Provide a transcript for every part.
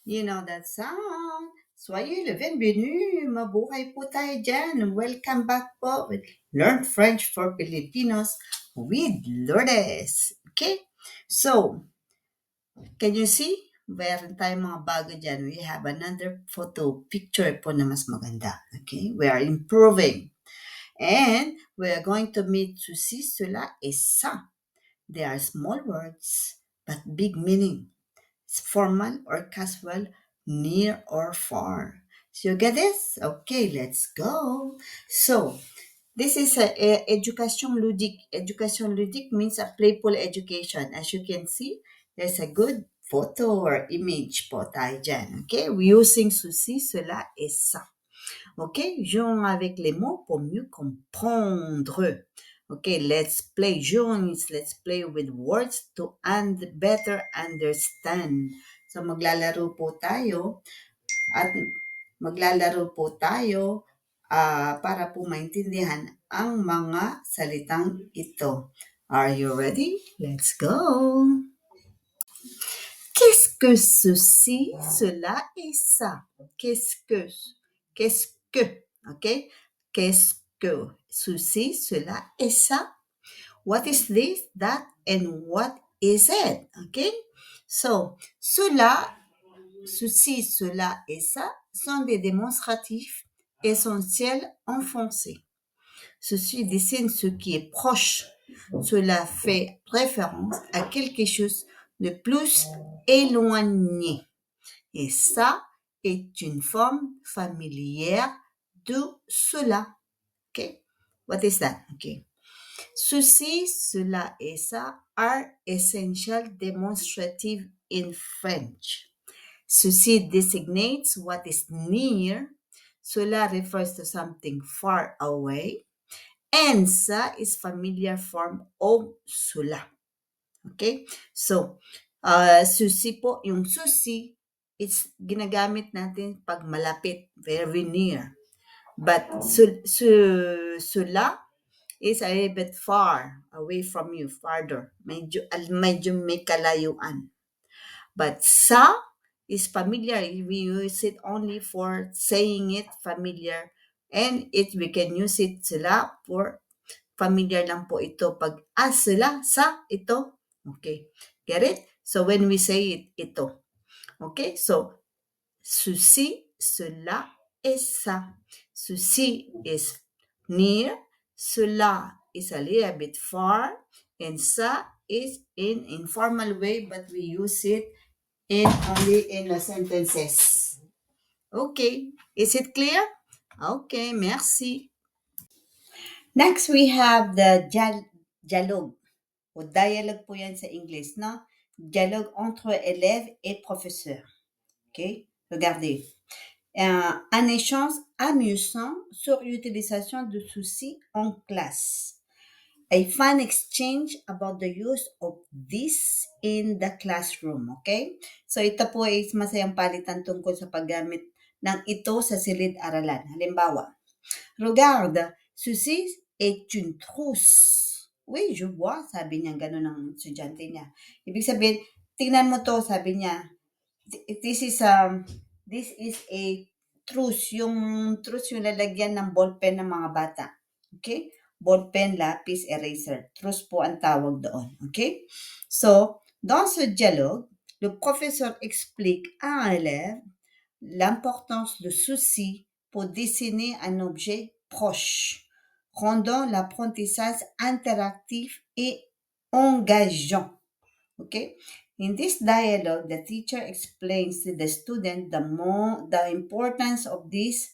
You know that song? Soyez le bienvenu, mabuhay po tayo dyan. Welcome back po with Learn French for Filipinos with Lourdes. Okay? So, can you see? Meron tayong mga bago dyan. We have another photo picture po na mas maganda. Okay? We are improving. And we are going to meet ceci, cela, et ça. They are small words, but big meaning. It's formal or casual, near or far. So you get this? Okay, let's go. So this is a education ludique. Education ludique means a playful education. As you can see, there's a good photo or image po tayo dyan. Okay, we're using ceci, cela et ça. Ok, jouons avec les mots pour mieux comprendre. Okay, let's play. Let's play with words to better understand. So maglalaro po tayo at para po maintindihan ang mga salitang ito. Are you ready? Let's go! Qu'est-ce que ceci, cela et ça? Qu'est-ce que, ok? Qu'est-ce que ceci, cela et ça? What is this, that, and what is it? Okay? So, ceci, cela et ça sont des démonstratifs essentiels en français. Ceci dessine ce qui est proche. Cela fait référence à quelque chose de plus éloigné. Et ça est une forme familière de cela. Okay? What is that? Okay. Ceci, cela et ça are essential demonstrative in French. Ceci designates what is near. Cela refers to something far away. And ça is familiar form of cela. Okay? So, susi po, yung susi, it's ginagamit natin pag malapit, very near. But sula is a little bit far away from you, farther. Medyo may kalayuan. But sa is familiar. We use it only for saying it familiar. And we can use it sila for familiar lang po ito pag sila, sa, ito. Okay. Get it? So when we say it, ito. Okay? So, ceci, cela, et ça. Ceci is near. Cela is a little bit far. And ça is in informal way, but we use it only in the sentences. Okay. Is it clear? Okay. Merci. Next, we have the dialogue. O dialogue po yan sa English, no? Dialogue entre élèves et professeurs. OK? Regardez. Un échange amusant sur l'utilisation de ceci en classe. A fun exchange about the use of this in the classroom. Okay? So, ito po ay masayang palitan tungkol sa paggamit ng ito sa silid-aralan. Halimbawa, regarde, ceci est une trousse. Oui, je vois, sabi niya, gano'n ng estudyante niya. Ibig sabihin, tingnan mo to, sabi niya, this is a trousse. Yung trousse yung lalagyan ng ballpen ng mga bata. Okay? Ballpen, lapis, eraser. Trousse po ang tawag doon. Okay? So, dans ce dialogue, le professeur explique à un élève l'importance de ceci pour dessiner un objet proche, rendant l'apprentissage interactif et engageant. Okay? In this dialogue, the teacher explains to the student the importance of this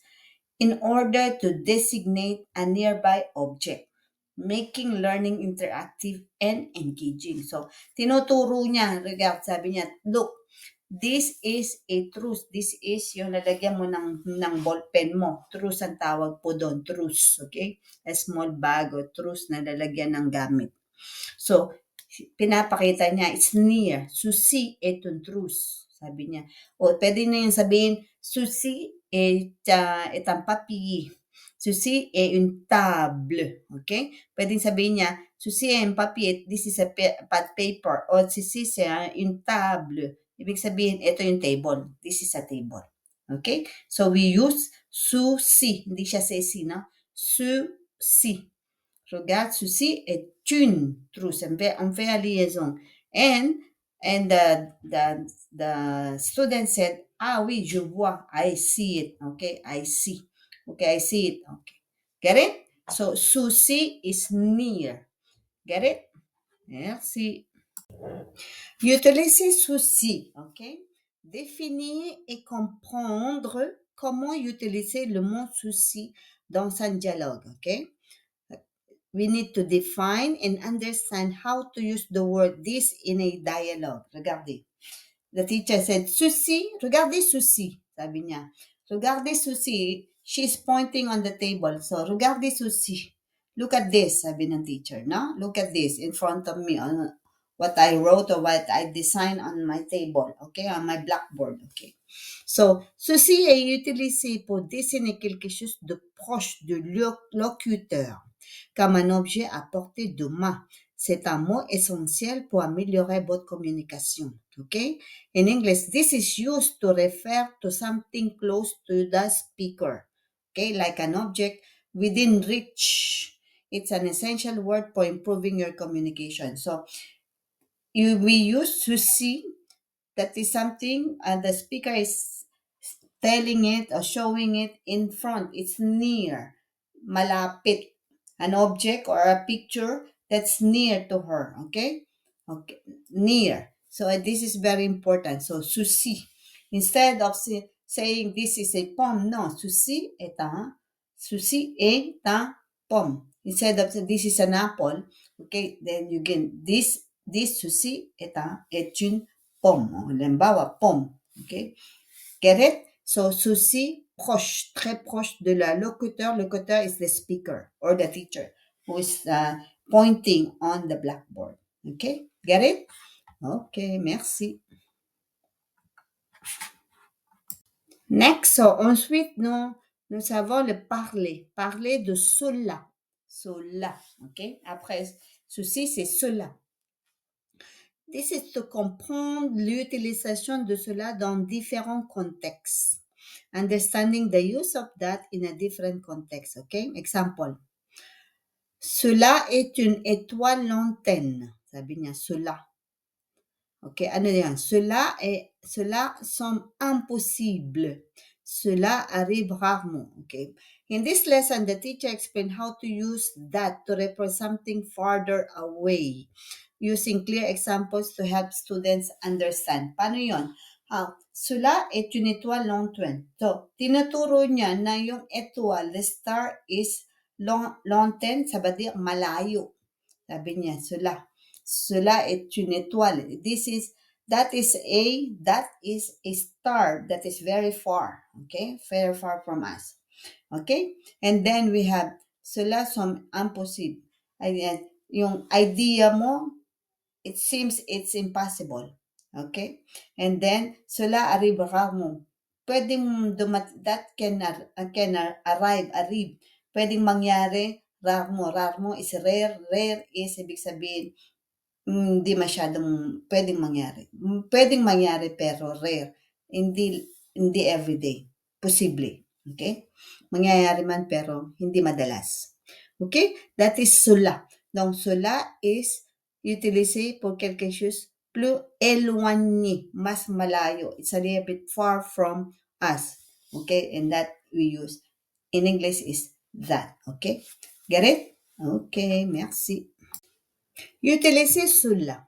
in order to designate a nearby object, making learning interactive and engaging. So, tinuturo niya, sabi niya, look, this is a truce. This is yung lalagyan mo ng ballpen mo. Truce ang tawag po doon. Truce, okay? A small bag or truce na lalagyan ng gamit. So, pinapakita niya, it's near. Ceci est une trousse, sabi niya. O, pwede na yung sabihin, ceci est un papier. Ceci est une table. Okay? Pwedeng sabihin niya, ceci est un papier. This is a paper. O ceci c'est une table. Ibig sabihin, ito yung table. This is a table. Okay? So we use ceci. Hindi siya ceci, no? Ceci. Regarde, ceci est une trousse. On fait la liaison. And the student said, ah oui, je vois. I see it. Okay, I see. Okay, I see it. Okay. Get it? So, ceci is near. Get it? Merci. Utiliser ceci. Okay? Définir et comprendre comment utiliser le mot ceci dans un dialogue. Okay? We need to define and understand how to use the word this in a dialogue. Regardez. The teacher said, ceci, regardez ceci, sabi niya. Regardez ceci. She's pointing on the table. So, regardez ceci. Look at this, sabi ng teacher, no? Look at this in front of me on what I wrote or what I designed on my table, okay? On my blackboard, okay? So, ceci est utilisé pour dessiner quelque chose de proche du locuteur, comme un objet à portée de main. C'est un mot essentiel pour améliorer votre communication, okay? In English, this is used to refer to something close to the speaker, okay? Like an object within reach. It's an essential word for improving your communication. So, we use ceci, that is something, and the speaker is telling it or showing it in front. It's near, malapit. An object or a picture that's near to her, okay? Okay, near. So this is very important. So, ceci. Instead of saying this is a pomme, no, ceci est un pomme. Instead of this is an apple, okay, then you can, this ceci est une pomme. Halimbawa, pomme, okay? Get it? So, ceci, proche, très proche de la locuteur. Locuteur is the speaker or the teacher who is pointing on the blackboard. Okay? Get it? Okay, merci. Next, so ensuite, nous avons le parler. Parler de cela. Cela. Okay? Après, ceci, c'est cela. This is to comprendre l'utilisation de cela dans différents contextes. Understanding the use of that in a different context, okay? Example. Cela est une étoile lointaine. Sabi niya, cela. Okay, ano yan? Cela semble impossible. Cela arrive rarement, okay? In this lesson, the teacher explained how to use that to represent something farther away, using clear examples to help students understand. Paano yun? Cela est une étoile lointaine. So, tinuturo niya na yung étoile, the star is lointaine, ça veut dire malayo. Sabi niya, cela est une étoile. That is a star that is very far, okay? Very far from us, okay? And then we have, cela semble impossible. Yung idea mo, it seems it's impossible, okay? And then, cela arrive rarement. Pwedeng that can arrive. Pwedeng mangyari, rarement is rare. Rare is, ibig sabihin, hindi masyadong pwedeng mangyari. Pwedeng mangyari pero rare. Hindi everyday. Posible. Okay? Mangyayari man pero hindi madalas. Okay? That is cela. Donc, cela is utilisé pour quelque chose plus éloigné, mas malayo. It's a little bit far from us. Okay? And that we use in English is that. Okay? Get it? Okay, merci. Utiliser cela.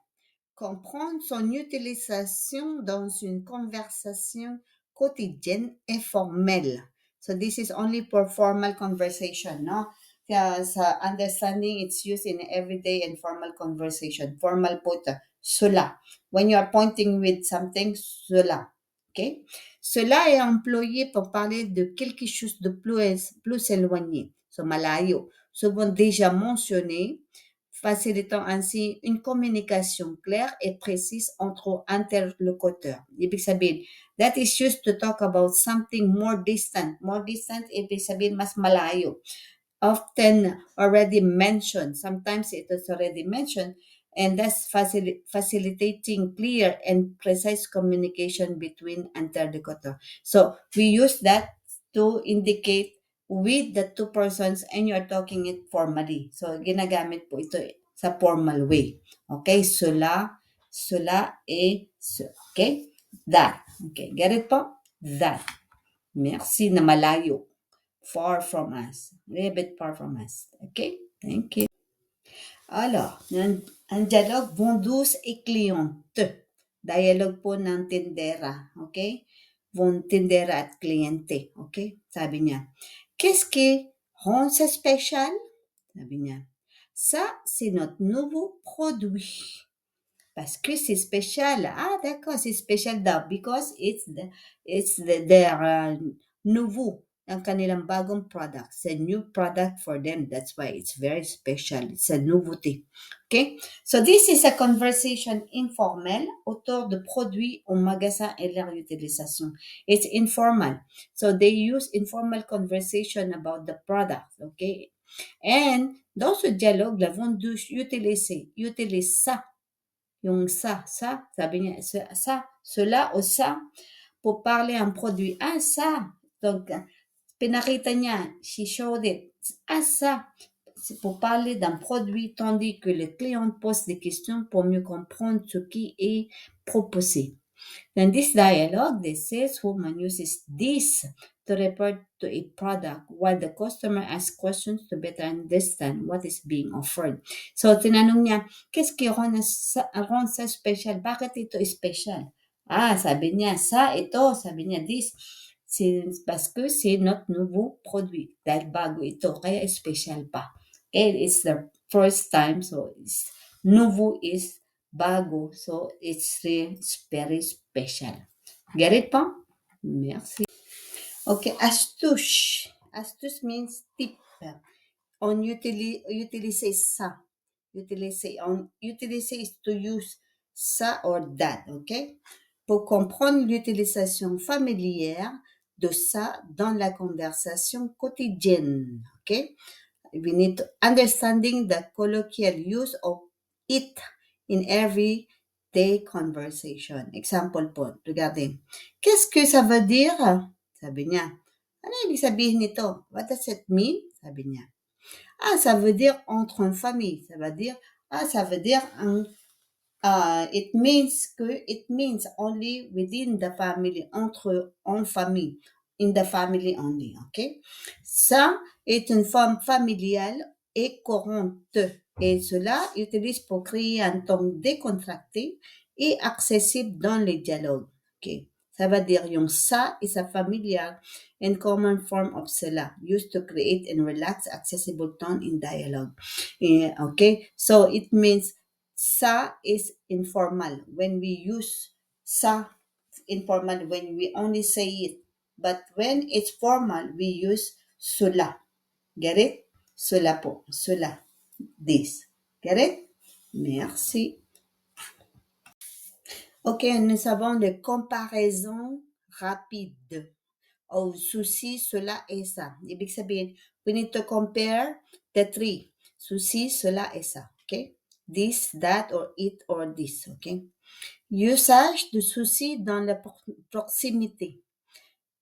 Comprendre son utilisation dans une conversation quotidienne et formelle. So this is only for formal conversation, no? Sa understanding, it's used in everyday and formal conversation. Formal po ito, cela. When you are pointing with something, cela. Okay? Cela est employé pour parler de quelque chose de plus éloigné. So malayo. Souvent déjà mentionné, facilitant ainsi une communication claire et précise entre interlocuteurs. Ibig sabihin, that is used to talk about something more distant. More distant, ibig sabihin mas malayo. Often already mentioned. Sometimes it is already mentioned, and thus facilitating clear and precise communication between interlocutor. So we use that to indicate with the two persons and you're talking it formally. So ginagamit po ito sa formal way. Okay? Cela, et ce. Okay? That. Okay. Get it po? That. Merci na malayo. Far from us. A little bit far from us. Okay? Thank you. Alors, un dialogue vendeuse et cliente. Dialogue po ng tindera. Okay? Tindera at kliyente. Okay? Sabi niya, qu'est-ce qui rend ça spécial? Sabi niya, ça, c'est notre nouveau produit. Parce que c'est spécial. Ah, d'accord, c'est spécial daw because it's their nouveau, ang kanilang bagong product. It's a new product for them. That's why it's very special. It's a nouveauté. Okay? So this is a conversation informel autour de produits au magasin et leur utilisation. It's informal. So they use informal conversation about the product. Okay? And dans ce dialogue, la vendeuse utilise ça. Yung ça, sabi niya, ça, cela o ça, pour parler un produit. Ah, ça. Donc, pinakita niya, she showed it. Ah, ça. C'est pour parler d'un produit, tandis que le client pose des questions pour mieux comprendre ce qui est proposé. In this dialogue, the saleswoman uses this to refer to a product while the customer asks questions to better understand what is being offered. So, tinanong niya, qu'est-ce qui rend ça special? Bakit ito special? Ah, sabi niya, ito, sabi niya, this. C'est parce que c'est notre nouveau produit. Dahil bago ito, kaya special pa. And it's the first time, so it's, nouveau is bago, so it's very special. Get it, pa? Merci. Okay, astuce. Astuce means tip. On utiliser ça. Utiliser is to use ça or that, okay? Pour comprendre l'utilisation familière de ça dans la conversation quotidienne, okay? We need to understanding the colloquial use of it in everyday conversation. Example po, regarding, qu'est-ce que ça veut dire? Sabi niya. Ano ibig sabihin nito? What does it mean? Sabi niya. Ah, ça veut dire entre une famille. Ça veut dire it means only within the family, en famille, in the family only, okay? Ça est une forme familiale et courante, et cela utilise pour créer un ton décontracté et accessible dans les dialogues, okay? Ça veut dire yung ça is a familiar and common form of cela, used to create and relax accessible tone in dialogue. Okay, so it means ça is informal. When we use ça, informal, when we only say it. But when it's formal, we use cela. Get it? Cela po. Cela. This. Get it? Merci. Ok, nous avons les comparaisons rapides. Oh, souci, cela et ça. Ibig sabihin, we need to compare the three. Souci, cela et ça. Okay? This, that, or it, or this. Okay? Usage de souci dans la proximité.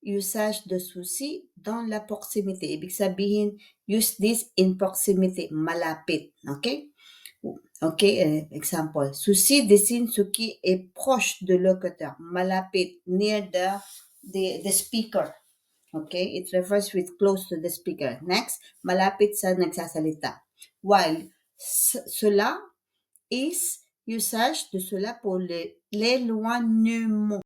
Usage de souci dans la proximité. Ibig sabihin, use this in proximity. Malapit. Okay? Okay, example. Souci désigne ce qui est proche de locuteur. Malapit, near the speaker. Okay, it refers with close to the speaker. Next, malapit sa nagsasalita. While cela is usage de cela pour l'éloignement.